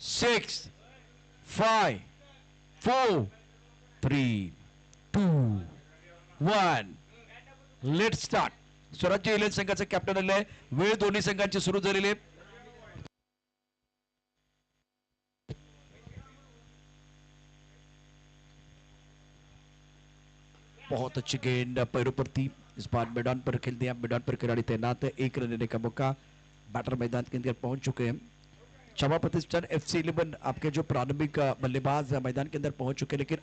6, 5, 4, 3, 2, 1. Let start. स्वराज्य eleven संघाचं captain आले. वेळ दोन्ही संघांची सुरू झालेली आहे. बहुत अच्छी गेंद पैरों पर थी. इस बार मैदान पर खेल दिया. मैदान पर खिलाड़ी तैनात है. एक रन लेने का मौका. बैटर मैदान के अंदर पहुंच चुके हैं. क्षमा प्रतिष्ठान FC 11 आपके जो प्रारंभिक बल्लेबाज मैदान के अंदर पहुंच चुके हैं, लेकिन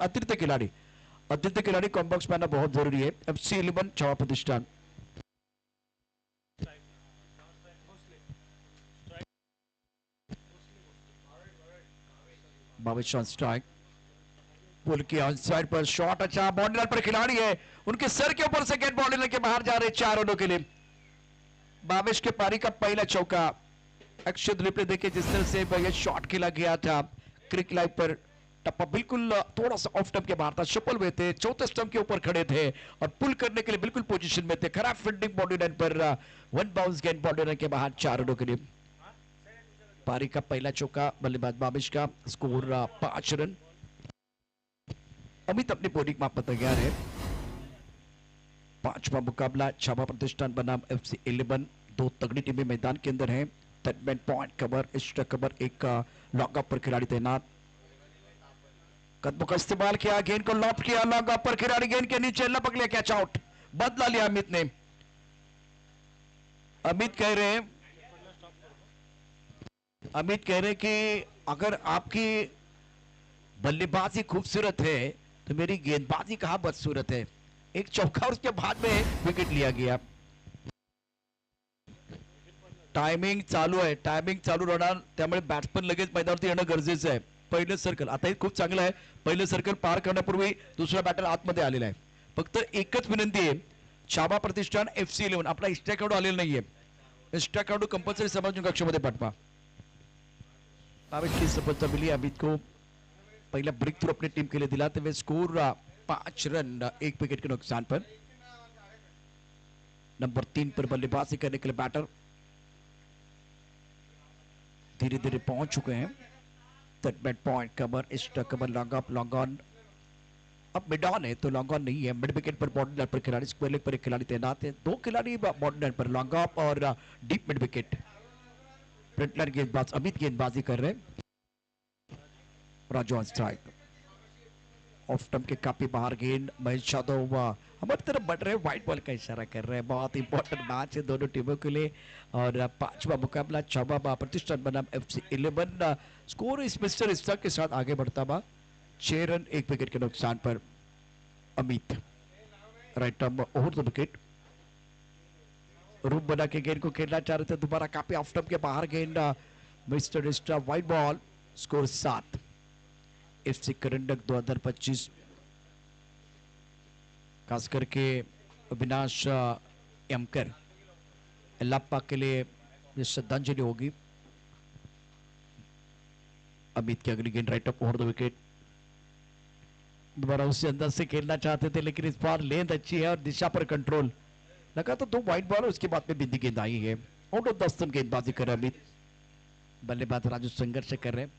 अतिरिक्त खिलाड़ी कॉम्बॉक्स में आना बहुत जरूरी है. FC 11 क्षमा प्रतिष्ठान. बाविश ऑन स्ट्राइक. पुल की ऑन साइड पर शॉट. अच्छा, बाउंड्री पर खिलाड़ी है, उनके सर के ऊपर से गेंद बाउंड्री के बाहर जा रहे 4 रनों के लिए. बाविश के पारी का पहला चौका. अक्षय दिलीप ने देखे जिस तरह से यह शॉट खेला गया था. क्रिक लाइन पर टप्पा बिल्कुल थोड़ा सा ऑफ स्टंप के बाहर था. सफल हुए थे, चौथे स्टंप के ऊपर खड़े थे और पुल करने के लिए बिल्कुल पोजीशन में थे. खराब फील्डिंग बाउंड्री लाइन पर वन बाउंस गेंद बाउंड्री लाइन के बाहर 4 रनों के लिए. पारी का पहला चौका बल्लेबाज बाविश का. Score 5 run. अमित अपनी बॉलिंग में आप तैयार है. पांचवा मुकाबला क्षमा प्रतिष्ठान बनाम FC 11. दो तगड़ी टीमें मैदान के अंदर हैं. टचमैन पॉइंट कवर, एक्स्ट्रा कवर, एक लॉन्ग ऑफ पर खिलाड़ी तैनात. कदमों का इस्तेमाल किया, गेंद को लॉफ्ट किया, लॉन्ग ऑफ पर खिलाड़ी गेंद के नीचे लपक लिया. Catch out. बदला लिया अमित ने. अमित कह रहे हैं कि अगर आपकी बल्लेबाजी खूबसूरत है तो मेरी गेंदबाजी कहां बदसूरत है. एक चौका और उसके बाद में विकेट लिया गया. टायमिंग चालू आहे. टायमिंग चालू राहणार, त्यामुळे बॅट्समन लगेच मैदानावरती येणं गरजेचं आहे. पहिलं सर्कल आता हे खूप चांगलं आहे. पहिलं सर्कल पार करण्यापूर्वी दुसरा बॅटर आतमध्ये आलेला आहे. फक्त एकच विनंती आहे, क्षमा प्रतिष्ठान FC 11 आपला एक्स्ट्रा खेळाडू आलेला नाहीये. एक्स्ट्रा खेळाडू कंपल्सरी समजून कक्षामध्ये पाठवा. बाविश की सफलता मिली अमित को. पहला ब्रेक थ्रू अपनी टीम के लिए दिलाते हुए स्कोर 5 रन 1 विकेट के नुकसान पर. नंबर 3 पर बल्लेबाजी करने के लिए बैटर धीरे धीरे पहुंच चुके हैं. Bat point cover, extra cover, long up, long on. अब मिड ऑन है तो लॉन्ग ऑन नहीं है. मिड विकेट पर बॉडी लाइन पर खिलाड़ी, स्क्वायर लेग पर एक खिलाड़ी तैनात है. दो खिलाड़ी बॉडी लाइन पर, लॉन्ग ऑफ और deep mid wicket. Front line गेंदबाज अमित गेंदबाजी कर रहे हैं. Raju on strike. Off stump के काफी बाहर गेंद. महेश यादव हमारी तरफ बढ़ रहे हैं, व्हाइट बॉल का इशारा कर रहे हैं. बहुत इंपॉर्टेंट मैच है दोनों टीमों के लिए. और पांचवा मुकाबला क्षमा प्रतिष्ठान बनाम FC 11. स्कोर इस मिस्टर स्टक के साथ आगे बढ़ता हुआ 6 रन 1 विकेट के नुकसान पर. Amit right arm over the wicket. रूप बना के गेंद को खेलना चाह रहे थे, दोबारा काफी ऑफ स्टंप के बाहर गेंद. मिस्टर स्टा व्हाइट बॉल. स्कोर 7. FC करंडक 2025, खास करके अविनाश यमकर अल्लाप्पा के लिए श्रद्धांजलि होगी. अमित की अगली गेंद right up over the wicket. दोबारा उसी अंदाज से खेलना चाहते थे, लेकिन इस बार लेंथ अच्छी है और दिशा पर कंट्रोल लगा तो 2 व्हाइट बॉल. उसके बाद में बिंदी गेंद आई है. आउट ऑफ 10 रन गेंदबाजी कर रहे अमित. बल्लेबाज राजू संघर्ष कर रहे हैं.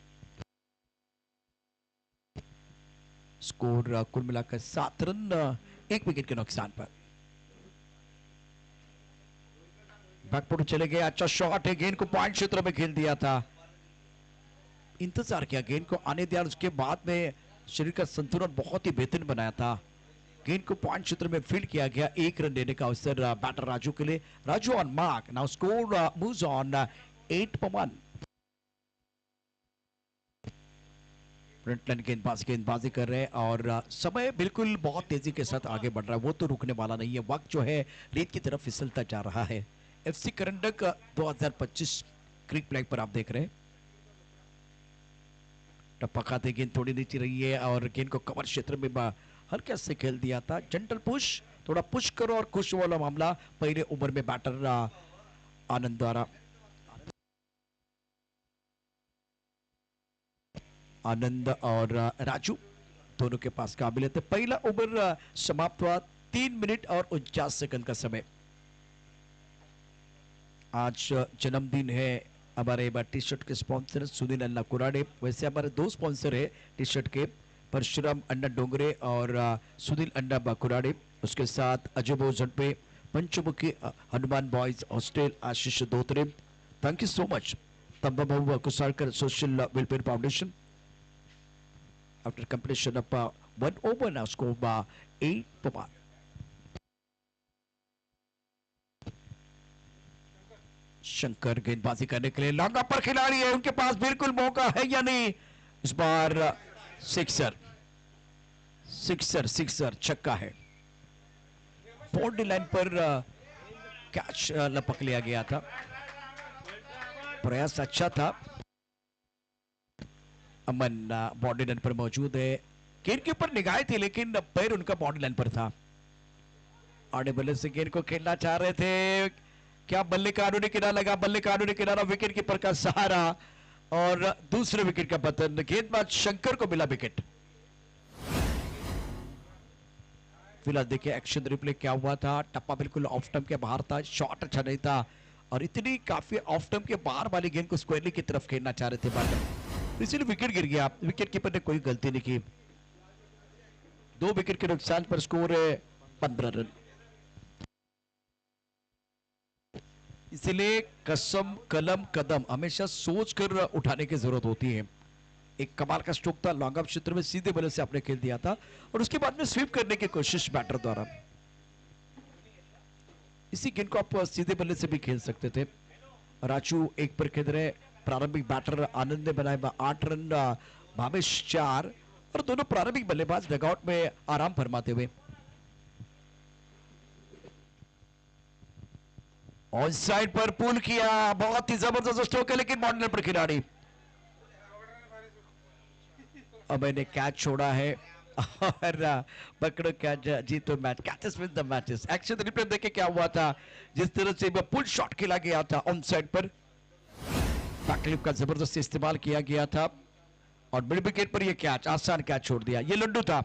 स्कोर कुल मिलाकर 7 रन 1 विकेट के नुकसान पर. बैकफुट चले गए. अच्छा शॉट है, गेंद को पॉइंट क्षेत्र में खेल दिया था. इंतजार किया, गेंद को आने दिया. उसके बाद में शरीर का संतुलन बहुत ही बेहतरीन बनाया था. गेंद को पॉइंट क्षेत्र में फील्ड किया गया. 1 रन देने का अवसर बैटर राजू के लिए. Raju on mark. Now score moves on 8-1. Front line गेंदबाजी कर रहे हैं और समय बिल्कुल बहुत तेजी के साथ आगे बढ़ रहा है. वो तो रुकने वाला नहीं है. वक्त जो है रेत की तरफ फिसलता जा रहा है. FC करंडक 2025 क्रिक फ्लैग पर आप देख रहे हैं. टप्पा खाते गेंद थोड़ी नीचे रही है और गेंद को कवर क्षेत्र में हल्के से खेल दिया था. जेंटल पुश, थोड़ा पुश करो और खुश वाला मामला. पहले ओवर में बैटर आनंद द्वारा. आनंद और राजू दोनों के पास काबिलियत है. पहला ओवर समाप्त हुआ. 3 मिनट और 49 सेकंड का समय. आज जन्मदिन है हमारे टी शर्ट के स्पॉन्सर सुनील अन्ना कुराडे। वैसे हमारे दो स्पॉन्सर है टी शर्ट के, परशुराम अन्ना डोंगरे और सुनील अन्ना बाकुराडे। उसके साथ Ajay Jhatpe, Panchmukhi Hanuman boys hostel, Ashish Dhotre. Thank you so much Tambabu Kusarkar social welfare foundation. After completion of one over, now score by 8 for 1. Shankar गेंदबाजी करने के लिए लॉन्ग अप पर खिलाड़ी है, उनके पास बिल्कुल मौका है या नहीं। इस बार सिक्सर सिक्सर सिक्सर छक्का है। बाउंड्री लाइन पर कैच लपक लिया गया था, प्रयास अच्छा था। अमन बाउंड्री लाइन पर मौजूद है, गेंद के ऊपर निगाहें थी लेकिन पैर उनका बाउंड्री लाइन पर था। आड़े बल्ले से गेंद को खेलना चाह रहे थे, क्या बल्ले का कानूनी किनारा लगा, बल्ले का कानूनी किनारा, विकेट कीपर का सहारा और दूसरे विकेट का पतन। गेंदबाज शंकर को मिला विकेट। फिलहाल देखिए एक्शन रिप्ले क्या हुआ था। टप्पा बिल्कुल ऑफ स्टंप के बाहर था, शॉट अच्छा नहीं था और इतनी काफी ऑफ स्टंप के बाहर वाली गेंद को स्क्वायरली की तरफ खेलना चाह रहे थे बादल, इसलिए विकेट गिर गया। विकेट कीपर ने कोई गलती नहीं की। 2 विकेट के नुकसान पर स्कोर है 15 रन। इसलिए कसम कलम कदम हमेशा सोच कर उठाने की जरूरत होती है। एक कमाल का स्ट्रोक था, लॉन्ग ऑफ क्षेत्र में सीधे बल्ले से आपने खेल दिया था और उसके बाद में स्वीप करने की कोशिश बैटर द्वारा। इसी गेंद को आप सीधे बल्ले से भी खेल सकते थे। राजू एक पर खेल रहे, प्रारंभिक बैटर आनंद ने बनाए 8 रन, भावेश 4 और दोनों प्रारंभिक बल्लेबाज डगआउट में आराम फरमाते हुए। ऑन साइड पर पुल किया, बहुत ही जबरदस्त स्ट्रोक है लेकिन बाउंड्री पर खिलाड़ी। अब मैंने कैच छोड़ा है और पकड़ो कैच जीतो match, catches win the matches. Action replay देखे क्या हुआ था, जिस तरह से पुल शॉट खेला गया था ऑन साइड पर, बैकलिप का जबरदस्त इस्तेमाल किया गया था और मिड विकेट पर यह कैच, आसान कैच छोड़ दिया। ये लड्डू था,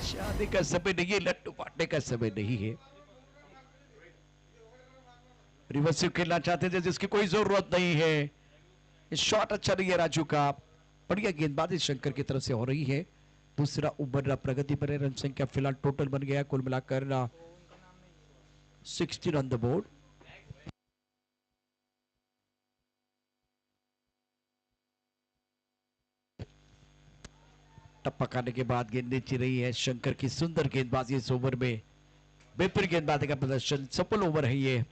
शादी का समय नहीं, ये लड्डू बांटने का समय नहीं है। रिवर्सिव खेलना चाहते थे जिसकी कोई जरूरत नहीं है। शॉट अच्छा नहीं है राजू का, बढ़िया गेंदबाजी शंकर की तरफ से हो रही है। दूसरा ओवर प्रगति पर है, रन संख्या फिलहाल टोटल बन गया कुल मिलाकर 16 ऑन द बोर्ड। टप्पा खाने के बाद गेंद नीचे रही है, शंकर की सुंदर गेंदबाजी इस ओवर में, बेहतर गेंदबाजी का प्रदर्शन, सफल ओवर है ये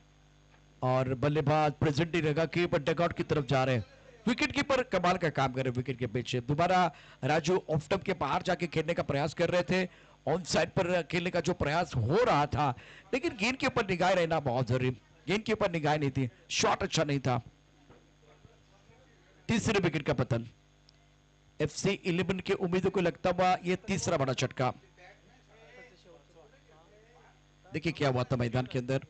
और बल्लेबाज प्रेजेंट ही रहेगा कि डगआउट की तरफ जा रहे हैं। विकेट कीपर कमाल का काम कर रहे, विकेट के पीछे दोबारा राजू ऑफ स्टंप के बाहर जाके खेलने का प्रयास कर रहे थे, ऑन साइड पर खेलने का जो प्रयास हो रहा था लेकिन गेंद के ऊपर निगाह रहना बहुत जरूरी, गेंद के ऊपर निगाह नहीं थी, शॉट अच्छा नहीं था। तीसरे विकेट का पतन, FC 11 के उम्मीदों को लगता हुआ ये तीसरा बड़ा झटका। देखिए क्या हुआ था मैदान के अंदर।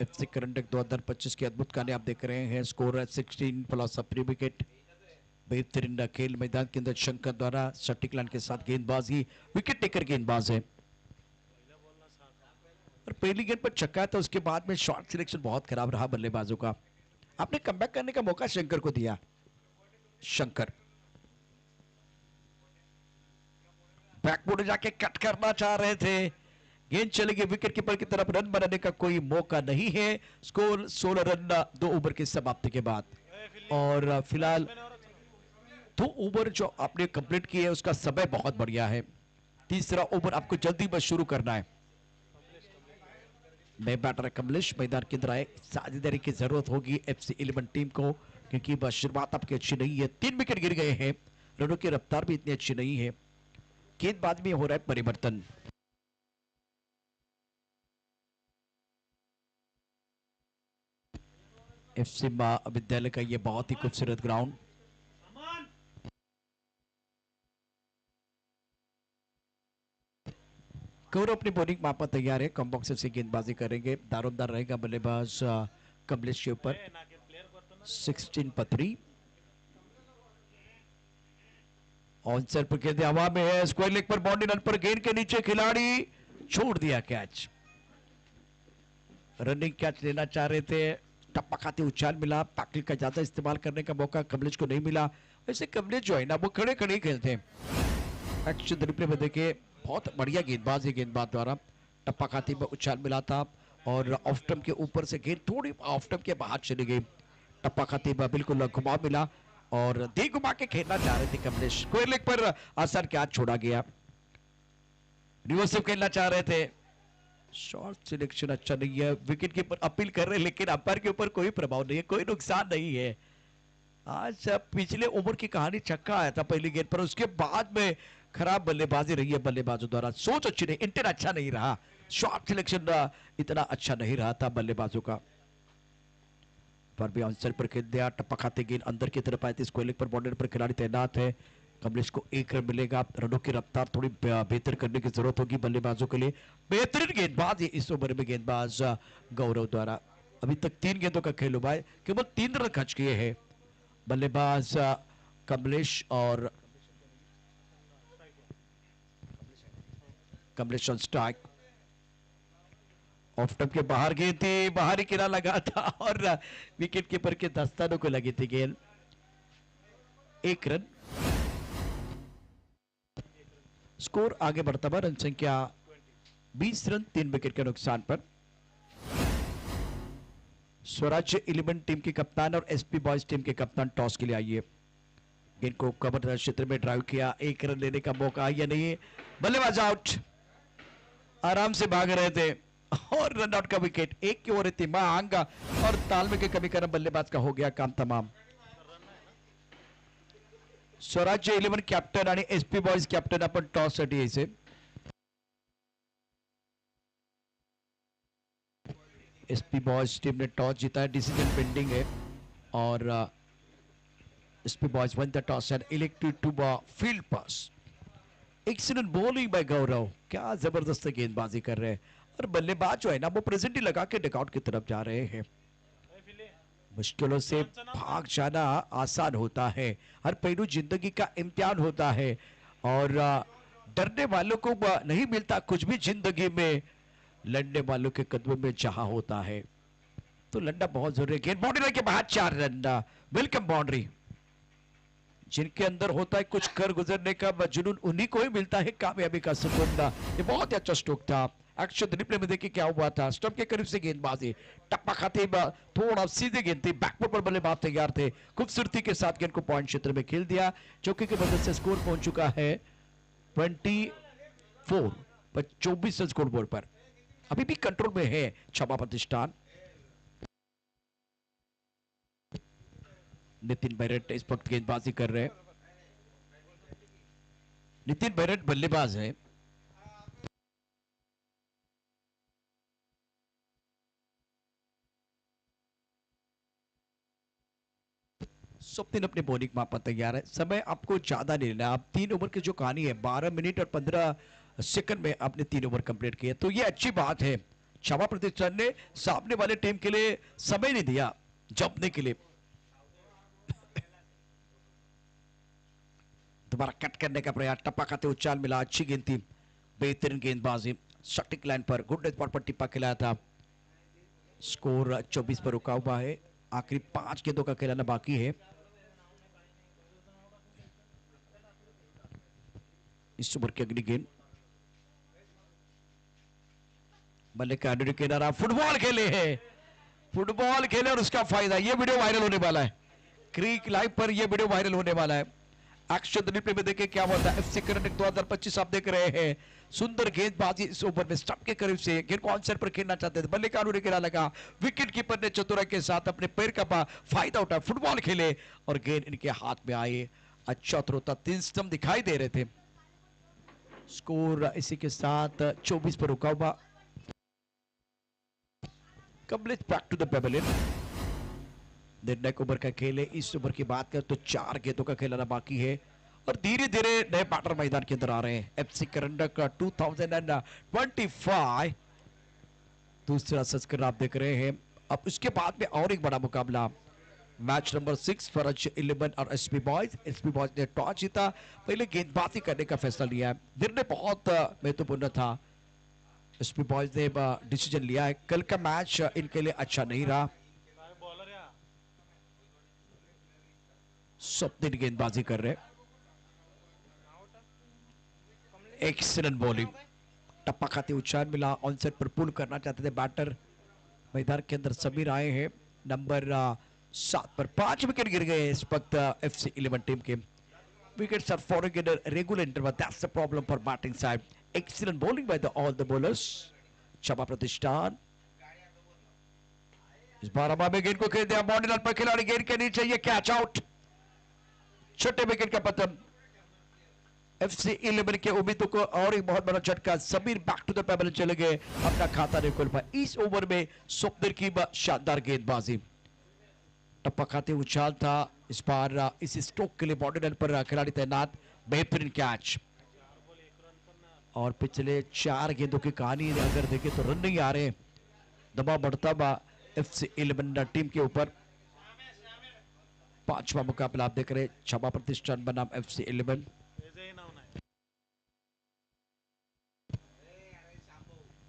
FC करंटक 2025 की अद्भुत कहानी आप देख रहे हैं। स्कोर है 16 प्लस 3 विकेट। बेहतरीन खेल मैदान के अंदर शंकर द्वारा सटीक लाइन के साथ गेंदबाजी, विकेट टेकर गेंदबाज है और पहली गेंद पर छक्का था, उसके बाद में शॉट सिलेक्शन बहुत खराब रहा बल्लेबाजों का। आपने कमबैक करने का मौका शंकर को दिया। शंकर बैकबोर्ड जाके कट करना चाह रहे थे, गेंद चलेगी विकेट कीपर की तरफ, रन बनाने का कोई मौका नहीं है। स्कोर 16 रन 2 ओवर की समाप्ति के बाद और फिलहाल 2 ओवर जो आपने कंप्लीट किए उसका समय बहुत बढ़िया है। तीसरा ओवर आपको जल्दी बस शुरू करना है। नए बैटर कमलेश मैदान के अंदर आए, साझेदारी की जरूरत होगी FC 11 टीम को क्योंकि बस शुरुआत आपकी अच्छी नहीं है। 3 विकेट गिर गए हैं, रनों की रफ्तार भी इतनी अच्छी नहीं है, गेंदबाजी में हो रहा है परिवर्तन। FC विद्यालय का ये बहुत ही खूबसूरत ग्राउंड, कौर अपनी बॉलिंग वहां पर तैयार है, कम बॉक्स से गेंदबाजी करेंगे। दारोमदार रहेगा बल्लेबाज कमलेश के ऊपर। 16 पर 3 ऑन साइड पर गेंद हवा में है, स्क्वायर लेग पर बाउंड्री लाइन पर गेंद के नीचे खिलाड़ी छोड़ दिया कैच। रनिंग कैच लेना चाह रहे थे, टप्पा खाते उछाल मिला, टैकल का ज्यादा इस्तेमाल करने का मौका कमलेश को नहीं मिला। वैसे कमलेश जो है ना वो खड़े खड़े ही खेलते हैं। एक्शन रिप्ले में देखे बहुत बढ़िया गेंदबाज है, गेंदबाज द्वारा टप्पा खाते में उछाल मिला था और ऑफ स्टंप के ऊपर से गेंद थोड़ी ऑफ स्टंप के बाहर चली गई। टप्पा खाते में बिल्कुल घुमाव मिला और दे घुमा के खेलना चाह रहे थे कमलेश, कोई लेग पर आसान कैच छोड़ा गया। रिवर्सिव खेलना चाह रहे थे, शॉर्ट सिलेक्शन अच्छा नहीं है, विकेट के ऊपर अपील कर रहे हैं लेकिन अंपायर के ऊपर कोई प्रभाव नहीं है, कोई नुकसान नहीं है। आज पिछले ओवर की कहानी, छक्का आया था पहली गेंद पर, उसके बाद में खराब बल्लेबाजी रही है बल्लेबाजों द्वारा, सोच अच्छी नहीं, इंटेंट अच्छा नहीं रहा, शॉर्ट सिलेक्शन इतना अच्छा नहीं रहा था बल्लेबाजों का। पर भी आंसर पर खेल दिया, टप्पा खाते गेंद अंदर की तरफ आई थी, स्क्वायर लेग पर बाउंड्री पर खिलाड़ी तैनात है। कमलेश को 1 रन मिलेगा, रनों की रफ्तार थोड़ी बेहतर करने की जरूरत होगी बल्लेबाजों के लिए। बेहतरीन गेंदबाज इस ओवर में गेंदबाज गौरव द्वारा, अभी तक 3 गेंदों का खेल हुआ है, केवल 3 रन खर्च किए हैं बल्लेबाज कमलेश और Kamlesh on strike. Off stump के बाहर गेंद थी, बाहरी किनारा लगा था और विकेट कीपर के दस्तानों को लगी थी गेंद। 1 रन, स्कोर आगे बढ़ता हुआ, रन संख्या 20 रन 3 विकेट के नुकसान पर। स्वराज्य 11 टीम के कप्तान और एसपी बॉयज टीम के कप्तान टॉस के लिए आइए। गेंद को कवर क्षेत्र में ड्राइव किया, 1 रन लेने का मौका या नहीं, बल्लेबाज आउट, आराम से भाग रहे थे और रन आउट का विकेट। 1 की ओर थी मांग और तालमेल के कमी कारण बल्लेबाज का हो गया काम तमाम। स्वराज्य 11 कॅप्टन आणि एसपी बॉयज कॅप्टन आपण टॉस साठी यायचे। एसपी बॉयज टीम ने टॉस जीता है, डिसीजन पेंडिंग है और SP boys won the toss and elected to field पास। एक्सीलेंट बॉलिंग बाय गौरव, क्या जबरदस्त गेंदबाजी कर रहे हैं और बल्लेबाज जो है ना वो प्रेजेंट ही लगा के डकआउट की तरफ जा रहे हैं। मुश्किलों से भाग जाना आसान होता है, हर पहलू जिंदगी का इम्तिहान होता है और डरने वालों को नहीं मिलता कुछ भी जिंदगी में, लड़ने वालों के कदमों में जहां होता है, तो लड़ना बहुत जरूरी है। गेंद बाउंड्री के बाद 4 रन, वेलकम बाउंड्री। जिनके अंदर होता है कुछ कर गुजरने का जुनून, उन्हीं को ही मिलता है कामयाबी का सुकून। ये बहुत ही अच्छा स्ट्रोक था। एक्शन रिप्ले में देखिए क्या हुआ था, स्टंप के करीब से गेंदबाजी, टप्पा खाते थोड़ा सीधे गेंद थी, बैकफुट पर बल्लेबाज तैयार थे, खूबसूरती के साथ गेंद को पॉइंट क्षेत्र में खेल दिया। चौके की मदद से स्कोर पहुंच चुका है 24 पर 24 रन स्कोर बोर्ड पर, अभी भी कंट्रोल में है छापा प्रतिष्ठान। नितिन बैरट इस वक्त गेंदबाजी कर रहे हैं, नितिन बैरट बल्लेबाज है। स्वप्निल अपने बॉलिंग मापा तैयार है, समय आपको ज्यादा नहीं लेना, आप 3 ओवर की जो कहानी है 12 मिनट और 15 सेकंड में आपने 3 ओवर कंप्लीट किए, तो ये अच्छी बात है। छापा प्रतिष्ठान ने सामने वाले टीम के लिए समय नहीं दिया जपने के लिए। दोबारा कट करने का प्रयास, टप्पा खाते उच्चाल मिला, अच्छी गेंद थी, बेहतरीन गेंदबाजी, सटीक लाइन पर गुड स्पॉट पर टिप्पा खिलाया था। स्कोर 24 पर रुका हुआ है, आखिरी 5 गेंदों का खिलाना बाकी है। इस ओवर की अगली गेंद, बल्ले का किनारा, फुटबॉल खेले हैं, फुटबॉल खेले और उसका फायदा, ये वीडियो वायरल होने वाला है, क्रिक लाइव पर ये वीडियो वायरल होने वाला है। एक्शन रिप्ले में देखें क्या होता है। एफसी करंट 2025 आप देख रहे हैं, सुंदर गेंदबाजी इस ओवर में, स्टंप के करीब से गेंद को आंसर पर खेलना चाहते थे, बल्ले का गिरा लगा, विकेट कीपर ने चतुराई के साथ अपने पैर का फायदा उठाया, फुटबॉल खेले और गेंद इनके हाथ में आए, अच्छा थ्रो था, 3 स्टंप दिखाई दे रहे थे। स्कोर इसी के साथ 24 पर रुका हुआ। Kamlesh back to the pavilion, निर्णायक ओवर का खेल है। इस ओवर की बात करें तो 4 गेंदों का खेलना बाकी है और धीरे धीरे नए बैटर मैदान के अंदर आ रहे हैं। एफसी करंडक 2025 दूसरा संस्करण आप देख रहे हैं। अब उसके बाद में और एक बड़ा मुकाबला, मैच नंबर 6 फरज 11 और एसपी बॉयज। एसपी बॉयज ने टॉस जीता, पहले गेंदबाजी करने का फैसला लिया है, निर्णय बहुत महत्वपूर्ण था। एसपी बॉयज ने डिसीजन लिया है, कल का मैच इनके लिए अच्छा नहीं रहा। स्वप्निल गेंदबाजी कर रहे, एक्सीलेंट बॉलिंग, टप्पा खाते उच्चार मिला, ऑनसेट पर पुल करना चाहते थे बैटर, मैदान के अंदर समीर आए हैं, नंबर 7 पर 5 विकेट गिर गए इस वक्त FC 11 टीम के. Wickets are falling in a regular interval. That's the problem for batting side. Excellent bowling by all the bowlers. क्षमा प्रतिष्ठान इस बार हवा में गेंद को खेल दिया, बाउंड्री लाइन पर खिलाड़ी गेंद के नीचे, ये कैच आउट, छठे विकेट का पतन FC 11 के उम्मीदों को और एक बहुत बड़ा झटका. Sameer back to the pavilion चले गए, अपना खाता नहीं खोल पाए. इस ओवर में स्वप्निल की शानदार गेंदबाजी, टप्पा खाते उछाल था इस बार. इस स्ट्रोक के लिए बाउंड्री लाइन पर खिलाड़ी तैनात, बेहतरीन कैच. और पिछले 4 गेंदों की कहानी अगर देखें तो रन नहीं आ रहे, दबाव बढ़ता हुआ FC 11 टीम के ऊपर. 5वां मुकाबला आप देख रहे, क्षमा प्रतिष्ठान बनाम FC 11.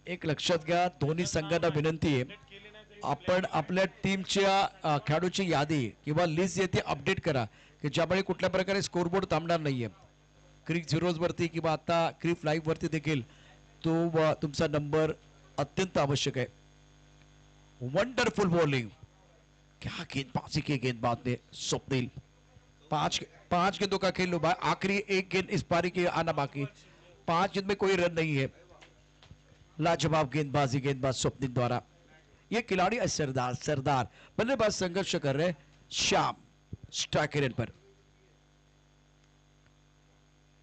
एक लक्षात घ्या, दोन्ही संघांना विनंती आहे, आपण आपल्या टीमच्या खेळाडूची यादी किंवा लिस्ट येते अपडेट करा, की ज्यामुळे कुठल्या प्रकारे स्कोरबोर्ड थांबणार नाहीये. क्रिक झिरोज वरती किंवा आता क्रिक लाईव्ह वरती देखील तो तुमचा नंबर अत्यंत आवश्यक आहे. वंडरफुल बॉलिंग, क्या गेंदबाजी की गेंदबाज ने स्वप्निल. पांच गेंदों का खेल हुआ, आखिरी एक गेंद इस पारी की आना बाकी. 5 गेंद में कोई रन नहीं है. लाजवाब गेंदबाजी गेंदबाज स्वप्निल द्वारा. ये खिलाड़ी सरदार बल्लेबाज संघर्ष कर रहे, श्याम स्ट्राइक रेट पर.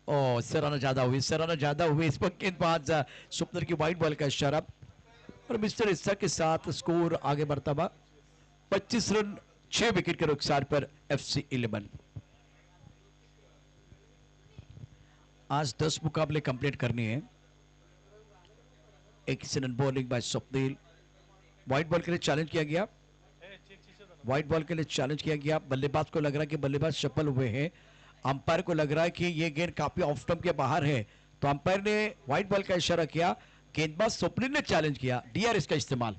ओ सराहना ज्यादा हुई इस पर गेंदबाज स्वप्निल की वाइड बॉल का इशारा, और मिस्टर इस्सा के साथ स्कोर आगे बढ़ता हुआ 25 रन 6 विकेट के नुकसान पर FC 11. आज 10 मुकाबले कंप्लीट करने हैं. Excellent bowling bye Swapnil, white ball के लिए चैलेंज किया गया, व्हाइट बॉल के लिए चैलेंज किया गया. बल्लेबाज को लग रहा है कि बल्लेबाज सफल हुए हैं, अंपायर को लग रहा है कि यह गेंद काफी ऑफ स्टंप के बाहर है, तो अंपायर ने व्हाइट बॉल का इशारा किया. गेंदबाज स्वप्निल ने चैलेंज किया, DRS का इस्तेमाल.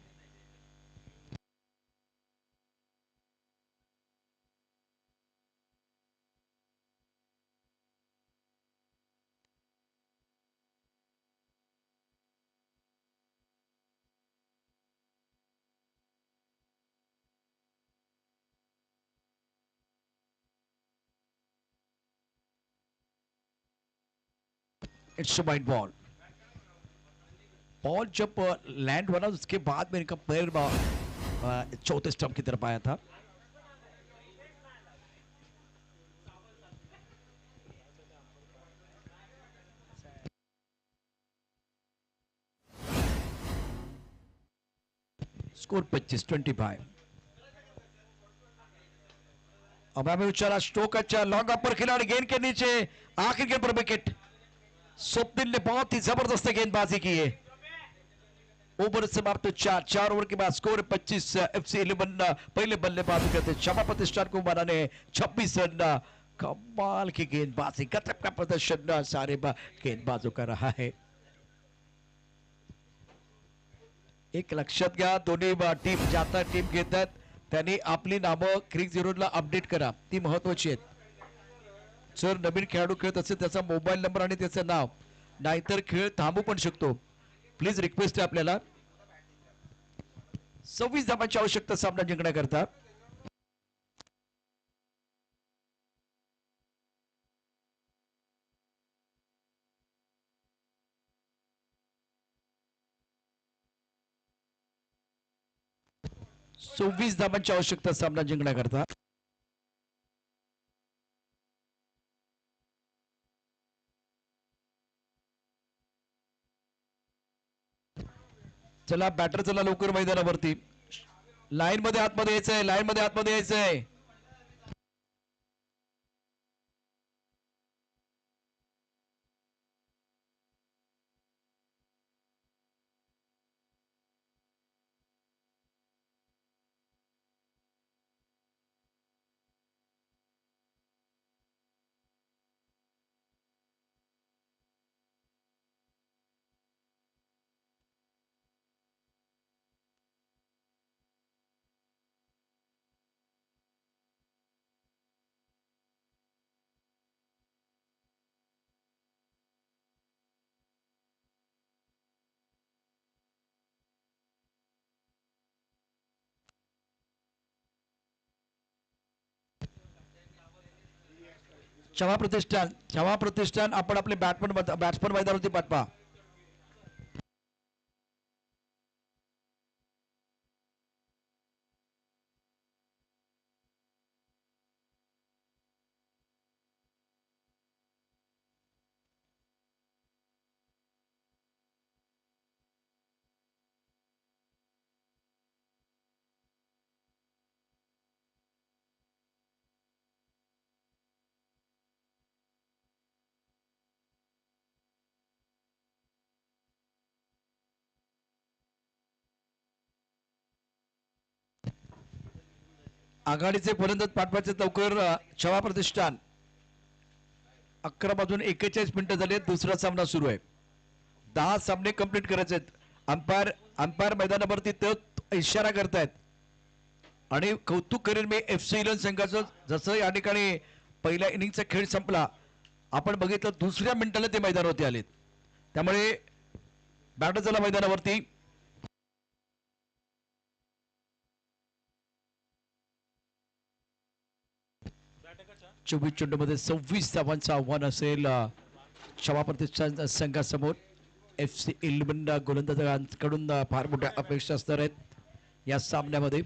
It's wide ball. बॉल जब लैंड हुआ ना, उसके बाद में इनका पैर चौथे स्टंप की तरफ आया था. स्कोर 25-25. अब हमें उछाला, स्ट्रोक अच्छा, लॉन्ग अप पर खिलाड़ी गेंद के नीचे, आखिर गेंद पर विकेट. स्वप्निल ने बहुत ही जबरदस्त गेंदबाजी की है. ओवर समाप्त 4 ओवर के बाद स्कोर 25. FC 11 पहले बल्लेबाजी करते, क्षमा प्रतिष्ठान को बनाने 26 रन. कमाल की गेंदबाजी, गजब का प्रदर्शन सारे गेंदबाजों का रहा है. एक लक्षात घ्या, दोन्ही टीम जाता टीम घेतात, त्यांनी आपली नामं क्रिक झिरोला अपडेट करा, ती महत्वाची आहेत. जर नवीन खेळाडू खेळत असेल त्याचा मोबाईल नंबर आणि त्याचं नाव, नाहीतर खेळ थांबू पण शकतो. प्लीज रिक्वेस्ट आहे आपल्याला. 26 धावांची आवश्यकता सामना जिंकण्याकरता. सव्वीस धावांची आवश्यकता सामना जिंकण्याकरता. चला बॅटर, चला लवकर मैदानावरती. लाईन मध्ये आतमध्ये यायचंय, लाईन मध्ये आतमध्ये यायचंय. क्षमा प्रतिष्ठान आपण आपले बॅट्समन मैदानावरती पाठवा. आघाडीचे फलंदाज पाठवायचे लवकर. क्षमा प्रतिष्ठान 11 वाजून 41 मिनिटं झाली. दुसरा सामना सुरू आहे. 10 सामने कंप्लीट करायचे आहेत. अंपायर मैदानावरती तो इशारा करतायत आणि कौतुक करेन मी FC इलेव्हन संघाचं. जसं या ठिकाणी पहिल्या इनिंगचा खेळ संपला, आपण बघितलं दुसऱ्या मिनिटाला ते मैदानावरती आलेत. त्यामुळे बॅटर झाला मैदानावरती. चोवीस चेंडूमध्ये 26 धावांचं आव्हान असेल क्षमा प्रतिष्ठान संघासमोर. FC इलेव्हन गोलंदाजांकडून फार मोठ्या अपेक्षा असणार आहेत या सामन्यामध्ये.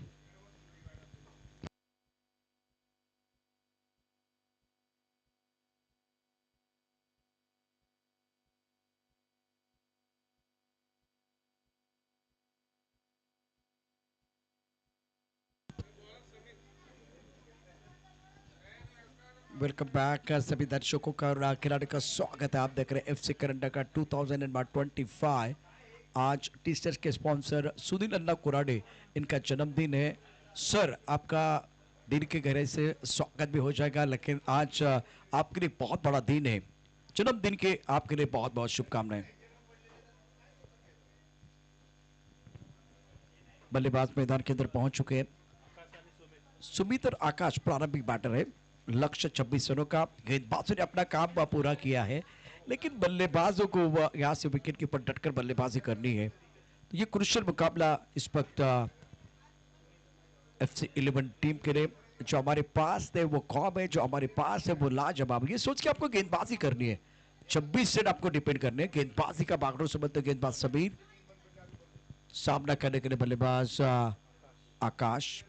वेलकम बैक सभी दर्शकों का खिलाड़ी का स्वागत है. आप देख रहे हैं FC करंडक का 2025. आज टी-शर्ट के स्पॉन्सर सुनील अन्ना कुराडे, इनका जन्मदिन है. सर, आपका दिन के गहराई से स्वागत भी हो जाएगा, लेकिन आज आपके लिए बहुत बड़ा दिन है. जन्मदिन के आपके लिए बहुत बहुत शुभकामनाएं. बल्लेबाज मैदान के अंदर पहुंच चुके हैं. सुमित और आकाश प्रारंभिक बैटर है. लक्ष्य 26 रनों का. गेंदबाजों ने अपना काम पूरा किया है, लेकिन बल्लेबाजों को यहां से विकेट के ऊपर डटकर बल्लेबाजी करनी है. तो ये क्रुशियल मुकाबला इस वक्त FC इलेवन टीम के लिए. जो हमारे पास है वो कौम है, जो हमारे पास है वो लाजवाब. ये सोच के आपको गेंदबाजी करनी है. 26 रन आपको डिपेंड करने हैं. गेंदबाजी का बागड़ों से बनते गेंदबाज समीर. सामना करने के लिए बल्लेबाज Akash.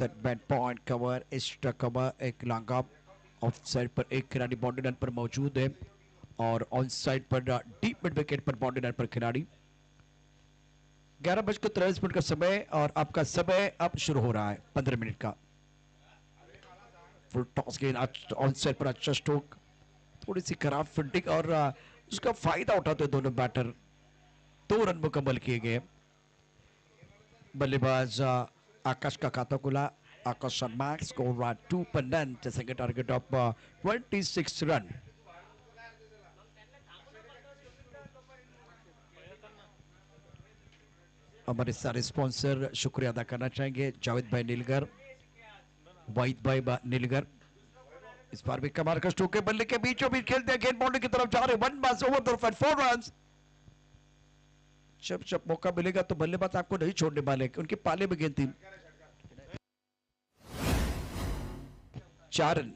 Bat point cover, extra cover, एक लॉन्ग ऑफ. ऑफ साइड पर एक खिलाड़ी बाउंड्री लाइन पर मौजूद है और ऑन साइड पर डीप मिड विकेट पर बाउंड्री लाइन पर खिलाड़ी. 11:43 का समय और आपका समय अब शुरू हो रहा है 15 मिनट का. फुल टॉस गेंद ऑन साइड पर अच्छा स्ट्रोक. थोड़ी सी खराब फील्डिंग और उसका फायदा उठाते दोनों बैटर. 2 रन मुकम्मल किए गए. बल्लेबाज आकाश का खाता खुला. आकाश मैक्स स्कोर 2 पर none. Second target of 26 run. हमारे सारे स्पॉन्सर शुक्रिया अदा करना चाहेंगे. जावेद भाई नीलगर, वाहिद भाई नीलगर. इस बार भी कमाल का स्ट्रोक है. बल्ले के बीचों बीच खेलते हैं. गेंद बाउंड्री की तरफ जा रहे. 1 बॉल ओवर द 4 रन. जब मौका मिलेगा तो बल्लेबाज आपको नहीं छोड़ने वाले. उनके पाले में गेंद थी. 4 रन.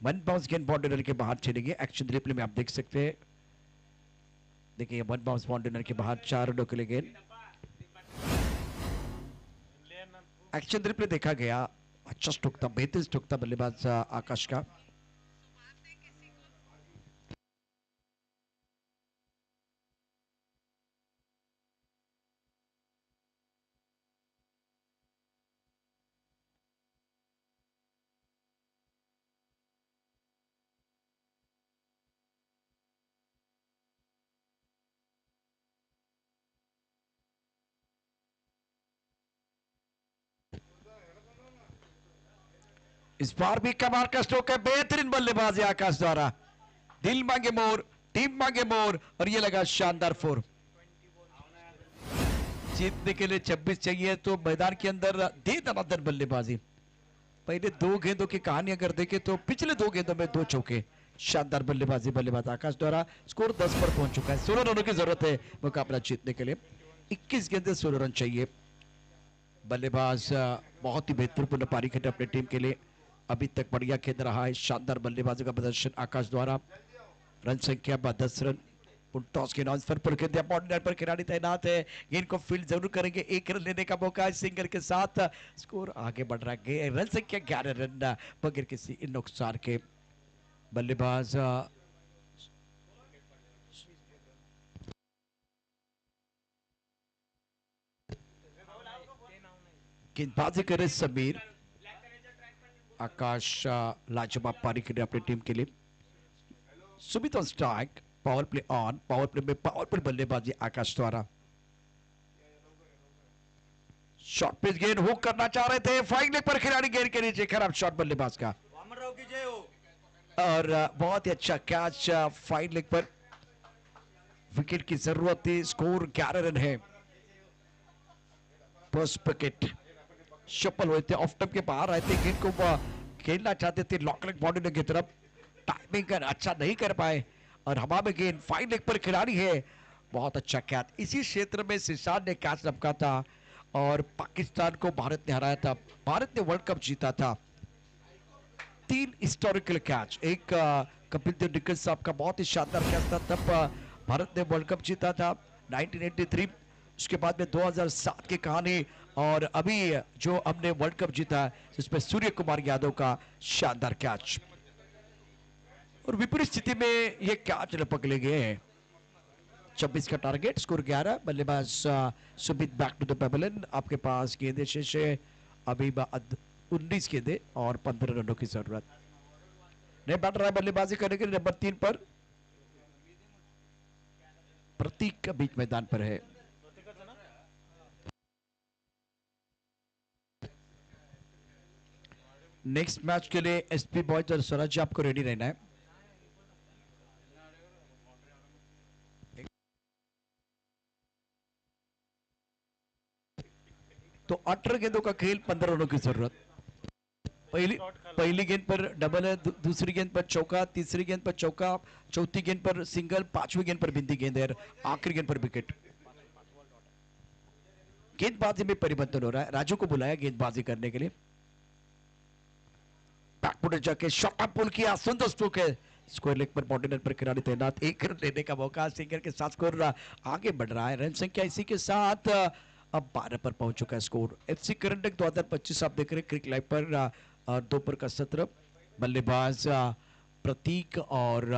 1 बाउंस गेंद बाउंड्री के बाहर चलेंगे. एक्शन रिप्ले में आप देख सकते हैं. देखिए 1 बाउंस बाउंड्री के बाहर 4 रनों के लिए गेंद. एक्शन रिप्ले देखा गया. अच्छा स्ट्रोक था, बेहतरीन स्ट्रोक था बल्लेबाज आकाश का. इस बार भी कमाल का स्ट्रोक है. बेहतरीन बल्लेबाजी आकाश द्वारा. दिल मांगे मोर, टीम मांगे मोर और ये लगा शानदार 4. जीतने के लिए 26 चाहिए तो मैदान के अंदर दे दनादन बल्लेबाजी. पहले 2 गेंदों की कहानी अगर देखें तो पिछले 2 गेंदों में 2 चौके. शानदार बल्लेबाजी बल्लेबाज आकाश द्वारा. स्कोर 10 पर पहुंच चुका है. 16 रनों की जरूरत है मुकाबला जीतने के लिए. 21 गेंदे 16 रन चाहिए. बल्लेबाज बहुत ही महत्वपूर्ण पारी खेल अपनी टीम के लिए, अभी तक बढ़िया खेल रहा है, शानदार बल्लेबाजी का प्रदर्शन आकाश द्वारा। रन संख्या 10 रन। टॉस के नॉन पर खेलते हैं, बॉडी पर खिलाड़ी तैनात है, गेंद को फील्ड जरूर करेंगे, एक रन लेने का मौका है, सिंगल के साथ स्कोर आगे बढ़ रहा है, रन संख्या 11 रन बगैर किसी नुकसान के। बल्लेबाज गेंदबाजी करे समीर, आकाश लाजवाब पारी खेले अपनी टीम के लिए। Sumit on strike, power play on, power play में पावर प्ले बल्लेबाजी आकाश द्वारा। शॉर्ट पिच गेंद हुक करना चाह रहे थे, फाइन लेग पर खिलाड़ी गेंद के नीचे, खराब शॉट बल्लेबाज का, और बहुत ही अच्छा कैच फाइन लेग पर। विकेट की जरूरत थी, स्कोर 11 रन है। फर्स्ट विकेट सफल हुए थे, ऑफ टर्म के बाहर आए थे, गेंद को खेलना चाहते थे लॉन्ग लेग बाउंड्री की तरफ, टाइमिंग कर अच्छा नहीं कर पाए, और हवा में गेंद फाइन लेग पर खिलाड़ी है, बहुत अच्छा कैच। इसी क्षेत्र में सिशान ने कैच लपका था और पाकिस्तान को भारत ने हराया था, भारत ने वर्ल्ड कप जीता था। 3 हिस्टोरिकल कैच, एक कपिल देव निकल साहब का बहुत ही शानदार कैच था, तब भारत ने वर्ल्ड कप जीता था 1983। उसके बाद में 2007 की कहानी, और अभी जो हमने वर्ल्ड कप जीता जिसमें सूर्य कुमार यादव का शानदार कैच, और विपरीत स्थिति में ये कैच लपक ले गए हैं। 26 का टारगेट, स्कोर 11। बल्लेबाज Sumit back to the pavilion, आपके पास गेंदे शेष है अभी 19 गेंदे और 15 रनों की जरूरत। नहीं बैट रहा है बल्लेबाजी करने के लिए नंबर 3 पर, प्रतीक बीच मैदान पर है। नेक्स्ट मैच के लिए एसपी बॉयज और स्वराज आपको रेडी रहना है। तो 18 गेंदों का खेल, 15 रनों की जरूरत। पहली गेंद पर डबल है, दूसरी गेंद पर चौका, तीसरी गेंद पर चौका, चौथी गेंद पर सिंगल, पांचवी गेंद पर बिंदी गेंद है, आखिरी गेंद पर विकेट। गेंदबाजी में परिवर्तन हो रहा है, राजू को बुलाया गेंदबाजी करने के लिए। बैकफुट जाके शॉट अप पुल किया, सुंदर स्ट्रोक है, स्कोर लेग पर बॉडी पर खिलाड़ी तैनात, एक रन लेने का मौका, सिंगल के साथ स्कोर आगे बढ़ रहा है। रन संख्या इसी के साथ अब 12 पर पहुंच चुका है स्कोर। एफसी करंटक 2025 आप देख रहे हैं क्रिक लाइव पर, दोपहर का सत्र। बल्लेबाज प्रतीक और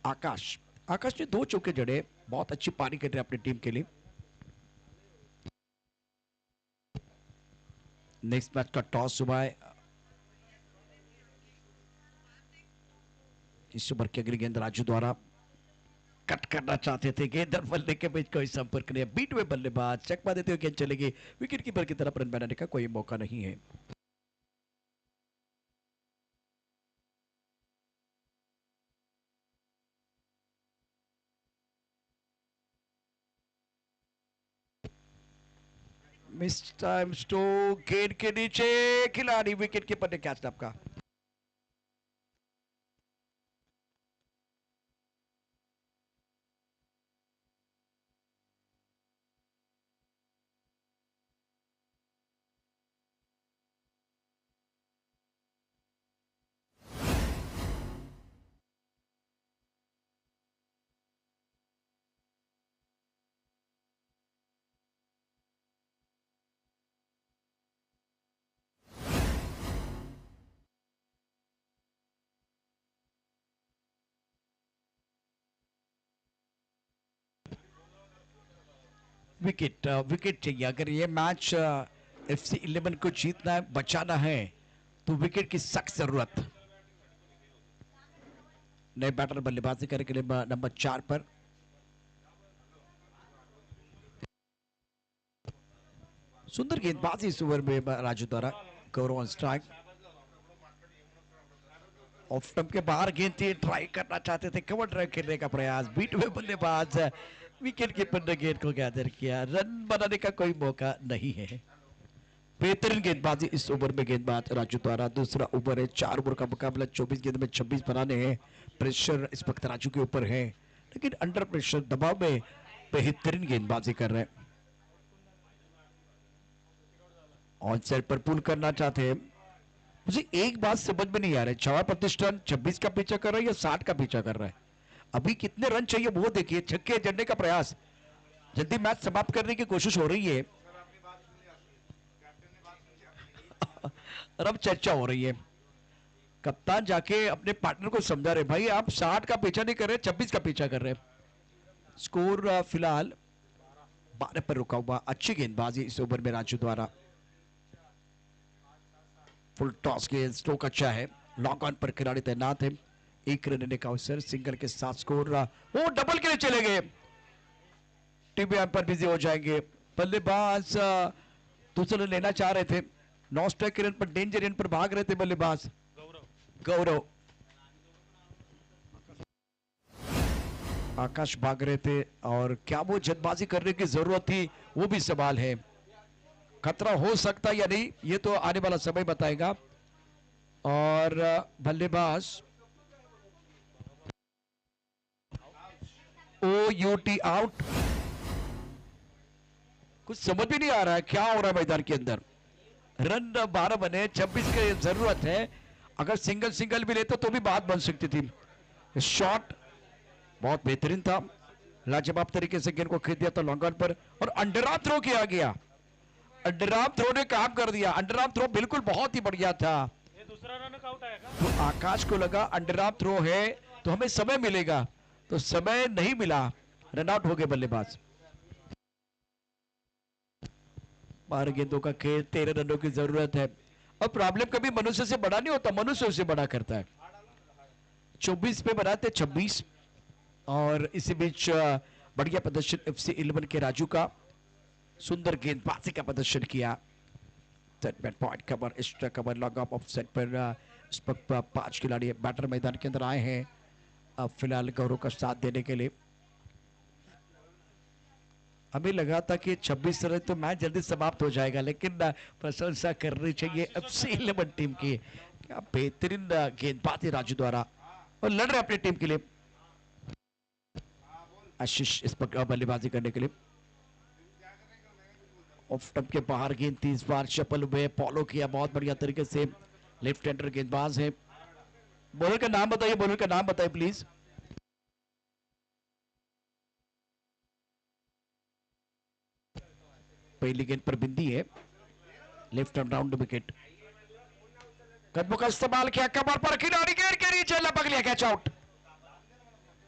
आकाश, आकाश ने 2 चौके जड़े, बहुत अच्छी पारी कर रहे हैं अपनी टीम के लिए। नेक्स्ट मैच का टॉस हुआ है, इस ओवर की अगली गेंद राजू द्वारा कट करना चाहते थे, गेंद और बल्ले के बीच कोई संपर्क नहीं, बीट हुए बल्लेबाज चकमा देते हुए गेंद चलेगी, विकेट कीपर की तरफ रन बनाने का कोई मौका नहीं है। मिस टाइम स्ट्रोक, गेंद के नीचे, खिलाड़ी विकेट कीपर ने कैच टपका। विकेट विकेट चाहिए, अगर ये मैच एफसी 11 को जीतना है, बचाना है, तो विकेट की सख्त जरूरत। नए बैटर बल्लेबाजी करने के लिए नंबर 4 पर सुंदर गेंदबाजी इस ओवर में राजू द्वारा, गौरव ऑन स्ट्राइक। ऑफ स्टंप के बाहर गेंद थी, ट्राई करना चाहते थे, कवर ड्राइव खेलने का प्रयास, बीट हुए बल्लेबाज, विकेट कीपर ने गेंद को गैदर किया, रन बनाने का कोई मौका नहीं है। बेहतरीन गेंदबाजी इस ओवर में गेंदबाज राजू द्वारा। दूसरा ओवर है, 4 ओवर का मुकाबला, 24 गेंद में 26 बनाने हैं, प्रेशर इस वक्त राजू के ऊपर है, लेकिन अंडर प्रेशर दबाव में बेहतरीन गेंदबाजी कर रहे हैं। ऑन साइड पर पुल करना चाहते हैं। मुझे एक बात समझ में नहीं आ रहा है, छावा प्रतिष्ठान 26 का पीछा कर रहा है या 60 का पीछा कर रहा है? अभी कितने रन चाहिए वो देखिए। छक्के जड़ने का प्रयास, जल्दी मैच समाप्त करने की कोशिश हो रही है। और अब चर्चा हो रही है, कप्तान जाके अपने पार्टनर को समझा रहे, भाई आप 60 का पीछा नहीं कर रहे, 26 का पीछा कर रहे। स्कोर फिलहाल 12 पर रुका हुआ। अच्छी गेंदबाजी इस ओवर में राजू द्वारा। फुल टॉस के स्ट्रोक अच्छा है, लॉक ऑन पर खिलाड़ी तैनात है। एक रन लेने का अवसर, सिंगल के साथ स्कोर। वो डबल के लिए चले गए, टीवी पर बिजी हो जाएंगे। बल्लेबाज दूसरा लेना चाह रहे थे, नौ स्ट्राइक रन पर, डेंजर रन पर भाग रहे थे बल्लेबाज गौरव। आकाश भाग रहे थे, और क्या वो जल्दबाजी करने की जरूरत थी, वो भी सवाल है। खतरा हो सकता या नहीं, ये तो आने वाला समय बताएगा। और बल्लेबाज OUT आउट। कुछ समझ भी नहीं आ रहा है क्या हो रहा है मैदान के अंदर। रन 12 बने, 26 की जरूरत है। अगर सिंगल सिंगल भी लेते तो भी बात बन सकती थी। शॉट बहुत बेहतरीन था, लाजवाब तरीके से गेंद को खींच दिया था लॉन्ग ऑन पर, और अंडरआर्म थ्रो किया गया। अंडरआर्म थ्रो ने काम कर दिया। अंडरआर्म थ्रो बिल्कुल बहुत ही बढ़िया था। ये दूसरा रन आउट आएगा। तो आकाश को लगा अंडरआर्म थ्रो है तो हमें समय मिलेगा, तो समय नहीं मिला, रन आउट हो गए बल्लेबाज। 12 गेंदों का खेल, 13 रनों की जरूरत है। और प्रॉब्लम कभी मनुष्य से बड़ा नहीं होता, मनुष्य उसे बड़ा करता है। 24 पे बनाते 26। और इसी बीच बढ़िया प्रदर्शन FC 11 के राजू का, सुंदर गेंदबाजी का प्रदर्शन किया। सेटमेंट point cover, extra cover, long off offset पर इस पर 5 खिलाड़ी बैटर मैदान के अंदर आए हैं अब फिलहाल गौरव का साथ देने के लिए। हमें लगा था कि 26 रन तो मैच जल्दी समाप्त हो जाएगा, लेकिन प्रशंसा करनी चाहिए FC 11 टीम की। क्या बेहतरीन गेंदबाजी राजू द्वारा, और लड़ रहे अपनी टीम के लिए। आशीष इस पर बल्लेबाजी करने के लिए, ऑफ स्टंप के बाहर गेंद 30 बार चपल हुए, फॉलो किया बहुत बढ़िया तरीके से। लेफ्ट हैंडर गेंदबाज है। बॉलर का नाम बताइए, बॉलर का नाम बताइए प्लीज। पहली गेंद पर बिंदी है, लेफ्ट हैंड राउंड विकेट। कदमों का इस्तेमाल किया, कमर पर खिलाड़ी गेंद के नीचे लपक लिया, कैच आउट।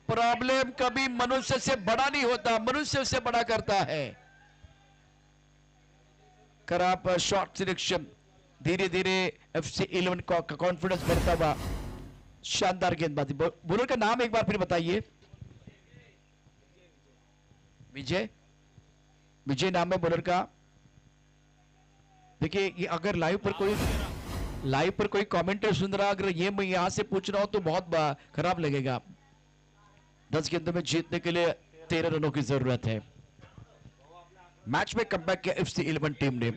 प्रॉब्लम कभी मनुष्य से बड़ा नहीं होता, मनुष्य उससे बड़ा करता है। खराब शॉट सिलेक्शन, धीरे धीरे FC 11 का कॉन्फिडेंस बढ़ता हुआ। शानदार गेंदबाजी। बॉलर का नाम एक बार फिर बताइए। विजय, विजय नाम है बॉलर का। देखिए ये अगर लाइव पर कोई कमेंटर सुन रहा, अगर ये मैं यहां से पूछ रहा हूं तो बहुत खराब लगेगा। 10 गेंदों में जीतने के लिए 13 रनों की जरूरत है। मैच में कमबैक किया FC 11 टीम ने।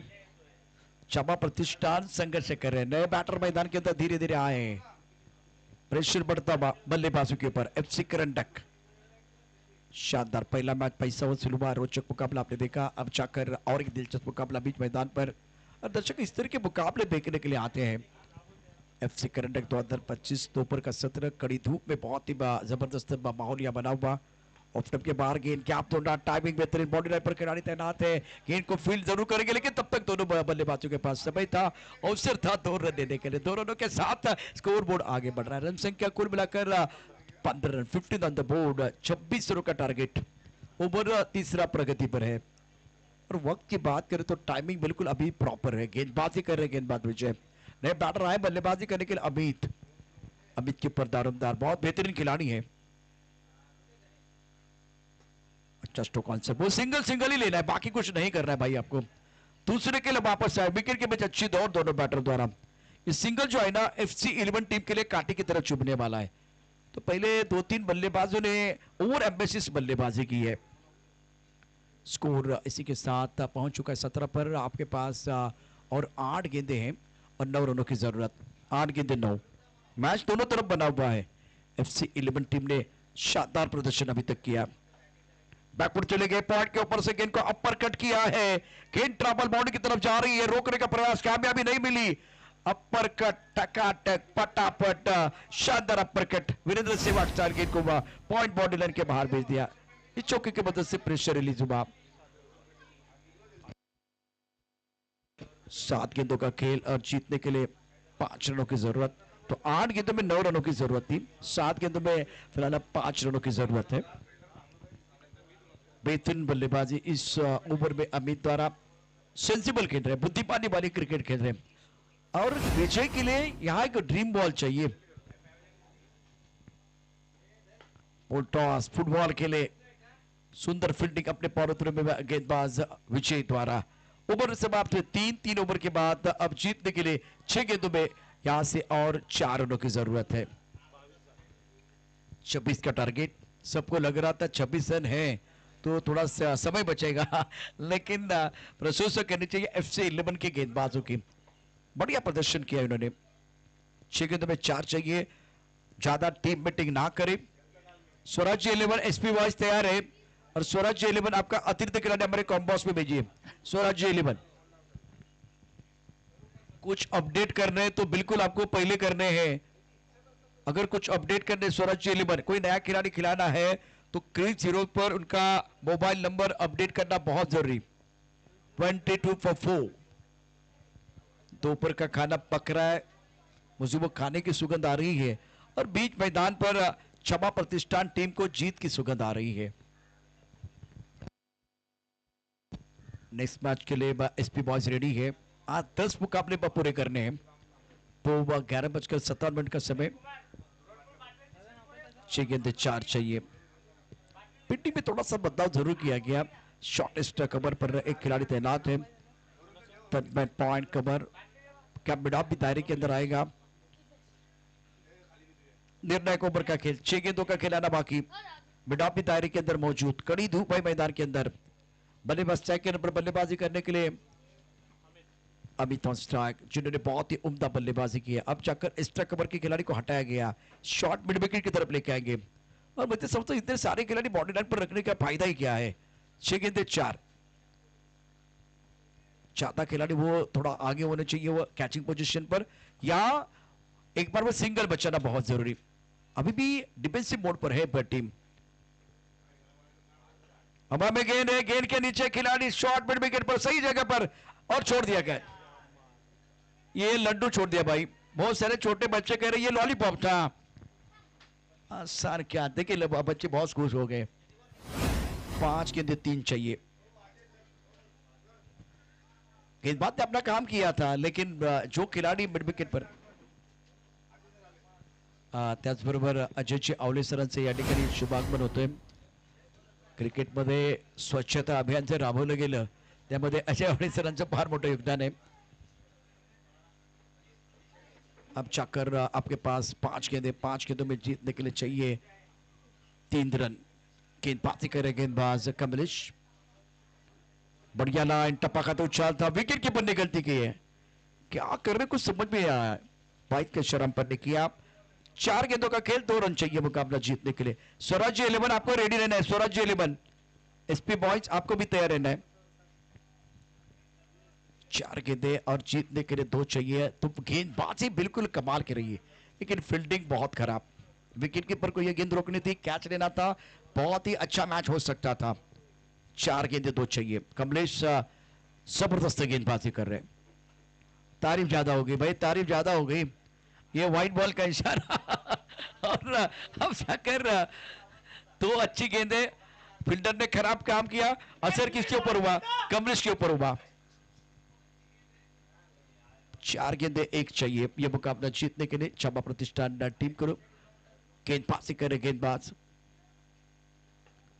चाबा प्रतिष्ठान संघर्ष कर रहे हैं, नए बैटर मैदान के अंदर धीरे धीरे आए हैं। प्रेशर बढ़ता हुआ बल्लेबाजों के ऊपर। FC करंडक, शानदार पहला मैच पैसा वसूल हुआ, रोचक मुकाबला आपने देखा। अब जाकर और एक दिलचस्प मुकाबला बीच मैदान पर, और दर्शक इस तरह के मुकाबले देखने के लिए आते हैं। FC करंडक 2025 दोपहर का सत्र, कड़ी धूप में बहुत ही जबरदस्त माहौल यहाँ बना हुआ। ऑफ स्टंप के बाहर गेंद, गैप तोड़ना, टाइमिंग बेहतरीन, बॉडी लाइन पर खिलाड़ी तैनात है। गेंद को फील्ड जरूर करेंगे, लेकिन तब तक दोनों बल्लेबाजों के पास समय था, अवसर था 2 रन देने के लिए। 2 रनों के साथ स्कोर बोर्ड आगे बढ़ रहा है। रन संख्या कुल मिलाकर 15 रन, 15 ऑन द बोर्ड, 26 रनों का टारगेट। ओवर तीसरा प्रगति पर है। और वक्त की बात करें तो टाइमिंग बिल्कुल अभी प्रॉपर है। गेंदबाजी कर रहे हैं गेंदबाज विजय, नए बैटर आए बल्लेबाजी करने के लिए अमित। अमित के ऊपर दारोमदार, बहुत बेहतरीन खिलाड़ी है। अच्छा स्ट्रोक कॉन्सेप्ट, वो सिंगल सिंगल ही लेना है, बाकी कुछ नहीं करना है भाई आपको। दूसरे के लिए वापस आए, विकेट के बीच अच्छी दौड़ दोनों बैटर द्वारा। ये सिंगल जो है ना FC 11 टीम के लिए कांटे की तरह चुभने वाला है। तो पहले 2-3 बल्लेबाजों ने ओवर एम्बेसिस बल्लेबाजी की है। स्कोर इसी के साथ पहुंच चुका है 17 पर। आपके पास और 8 गेंदे हैं और 9 रनों की जरूरत। 8 गेंदे 9, मैच दोनों तरफ बना हुआ है। FC 11 टीम ने शानदार प्रदर्शन अभी तक किया। बैकवर्ड चले गए, पॉइंट के ऊपर से गेंद को अपर कट किया है, गेंद ट्रबल बाउंड्री की तरफ जा रही है, रोकने का प्रयास, कामयाबी नहीं मिली। अपर कट टकाटक पटापट शानदार upper cut, Virender Sehwag star गेंद को पॉइंट बाउंड्री लाइन के बाहर भेज दिया। इस चौके की मदद से प्रेशर रिलीज हुआ। 7 गेंदों का खेल और जीतने के लिए 5 रनों की जरूरत, तो 8 गेंदों में 9 रनों की जरूरत थी, 7 गेंदों में फिलहाल 5 रनों की जरूरत है। बेहतरीन बल्लेबाजी इस ओवर में अमित द्वारा, सेंसिबल खेल रहे हैं, बुद्धिमानी वाली क्रिकेट खेल रहे हैं और विजय के लिए यहां एक ड्रीम बॉल चाहिए। टॉस फुटबॉल खेले, सुंदर फील्डिंग अपने पौरुत्र में गेंदबाज विजय द्वारा। ओवर समाप्त हुए 3 ओवर के बाद अब जीतने के लिए 6 गेंदों में यहां से और 4 रनों की जरूरत है। 26 का टारगेट, सबको लग रहा था 26 रन है तो थोड़ा सा समय बचेगा, लेकिन प्रशंसा करनी चाहिए FC 11 के गेंदबाजों की, बढ़िया प्रदर्शन किया इन्होंने। 6 गेंदों में 4 चाहिए, ज्यादा टीम मीटिंग ना करें। स्वराज्य 11 SP बॉयज तैयार है और स्वराज्य 11 आपका अतिरिक्त खिलाड़ी हमारे कॉम्बॉक्स में भेजिए। स्वराज्य 11 कुछ अपडेट करने हैं तो बिल्कुल आपको पहले करने हैं। अगर कुछ अपडेट करने स्वराज्य 11 कोई नया खिलाड़ी खिलाना है तो क्रीज 0 पर उनका मोबाइल नंबर अपडेट करना बहुत जरूरी। 22 for 4 दोपहर का खाना पक रहा है, मुझे वो खाने की सुगंध आ रही है और बीच मैदान पर क्षमा प्रतिष्ठान टीम को जीत की सुगंध आ रही है। नेक्स्ट मैच के लिए SP बॉयज रेडी है। आज 10 मुकाबले पर पूरे करने हैं, तो वह 11:17 का समय, 6 गेंदे 4 चाहिए। पिट्टी में थोड़ा सा बदलाव जरूर किया गया, शॉर्टेस्ट कवर पर एक खिलाड़ी तैनात है, पॉइंट कवर क्या मिड ऑफ भी दायरे के अंदर आएगा। निर्णायक ओवर का खेल, 6 गेंदों का खिलाना बाकी, मिड ऑफ भी दायरे के अंदर मौजूद, कड़ी धूप है मैदान के अंदर। बल्लेबाज स्ट्राइक के नंबर बल्लेबाजी करने के लिए अमित ऑन स्ट्राइक, जिन्होंने बहुत ही उम्दा बल्लेबाजी की है। अब जाकर एक्स्ट्रा कवर के खिलाड़ी को हटाया गया, शॉर्ट मिड विकेट की तरफ लेके आएंगे और मुझे समझता इतने सारे खिलाड़ी बॉडी लाइन पर रखने का फायदा ही क्या है। 6 गेंदे 4, ज्यादा खिलाड़ी वो थोड़ा आगे होने चाहिए, वो कैचिंग पोजीशन पर, या एक बार वो सिंगल बचाना बहुत जरूरी। अभी भी डिफेंसिव मोड पर है टीम। हवा में गेंद है, गेंद के नीचे खिलाड़ी, शॉर्ट मिड विकेट पर सही जगह पर और छोड़ दिया गया। ये लड्डू छोड़ दिया भाई, बहुत सारे छोटे बच्चे कह रहे ये लॉलीपॉप था। आसान क्या, देखिए बच्चे बहुत खुश हो गए। 5 गेंदे 3 चाहिए। गेंदबाज ने अपना काम किया था, लेकिन जो खिलाडी मिड विकेट पर, त्याचबरोबर अजयची आवले सरांचे या ठिकाणी शुभागमन होतोय। क्रिकेटमध्ये स्वच्छता अभियान जे राबवलं गेलं त्यामध्ये अजय आवले सरांचं फार मोठं योगदान आहे। अब चाकर आपके पास 5 गेंदे, 5 गेंदों में जीतने के लिए चाहिए 3 रन। गेंदबाजी करे गेंदबाज कमलेश, बढ़िया लाइन, टपका तो उछाल था, विकेट कीपर ने गलती की है, क्या करने कुछ समझ में आया। वाइट के शर्म पर ने किया। 4 गेंदों का खेल, 2 रन चाहिए मुकाबला जीतने के लिए। स्वराज्य 11 आपको रेडी रहना है, स्वराज्य 11 SP बॉयज आपको भी तैयार रहना है। 4 गेंदे और जीतने के लिए 2 चाहिए, तो गेंदबाजी बिल्कुल कमाल की रही है, लेकिन फील्डिंग बहुत खराब। विकेट कीपर को यह गेंद रोकनी थी, कैच लेना था, बहुत ही अच्छा मैच हो सकता था। 4 गेंदे 2 चाहिए। कमलेश जबरदस्त गेंदबाजी कर रहे हैं। तारीफ ज्यादा हो गई भाई, तारीफ ज्यादा हो गई, ये व्हाइट बॉल का इशारा और अब जाकर 2 अच्छी गेंदे, फील्डर ने खराब काम किया, असर किसके ऊपर हुआ, कमलेश के ऊपर हुआ। 4 गेंदे 1 चाहिए ये मुकाबला जीतने के लिए। क्षमा प्रतिष्ठान टीम करो, गेंदबाजी करे गेंदबाज।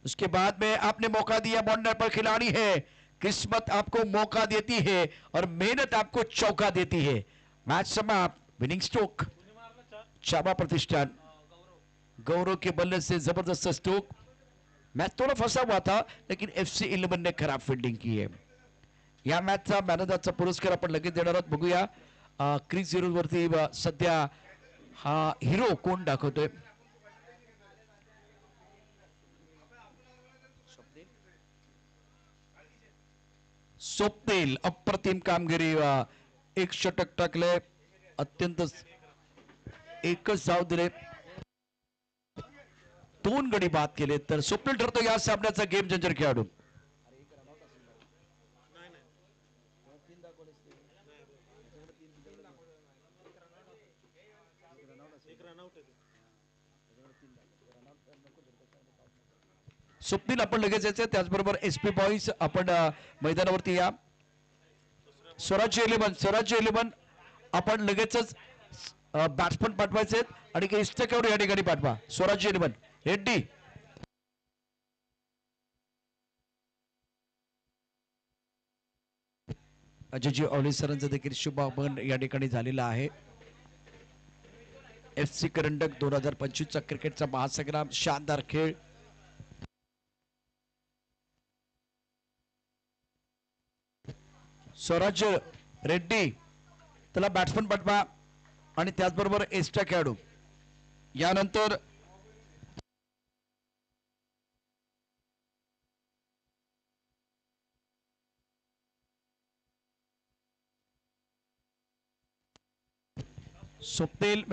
उसके बाद में आपने मौका दिया, बॉर्डर पर खिलाड़ी है, किस्मत आपको मौका देती है और मेहनत आपको चौका देती है। मैच समाप्त, विनिंग स्ट्रोक क्षमा प्रतिष्ठान, गौरव के बल्ले से जबरदस्त स्ट्रोक। मैच थोड़ा फंसा हुआ था, लेकिन FC 11 ने खराब फील्डिंग की है। या मॅचचा मॅन ऑफ द मॅचचा पुरस्कार आपण लगेच देणार आहोत, बघूया क्रीज 0 वरती सध्या हा हिरो कोण दाखवतोय। स्वप्नील स्वप्नील अप्रतिम कामगिरी, एक षटक टाकले, अत्यंत एकच धाव दिले, 2 गडी बाद केले, तर स्वप्नील ठरतो या सामन्याचा गेम चेंजर खेळाडू. स्वप्नील आपण लगेच यायचे, त्याचबरोबर SP बॉईज आपण मैदानावरती या. स्वराज्य 11 आपण लगेचच बॅट्समन पाठवायचे आणि इष्टकेवर या ठिकाणी पाठवा. स्वराज्य 11 रेड्डी. अजयजी औले सरांचं देखील शुभागमन या ठिकाणी झालेलं आहे. FC करंडक 2025 चा क्रिकेटचा महासंग्राम, शानदार खेळ. स्वराज्य रेड्डी त्याला बॅट्समन पाठवा आणि त्याचबरोबर एक्स्ट्रा खेळाडू. यानंतर स्वप्नील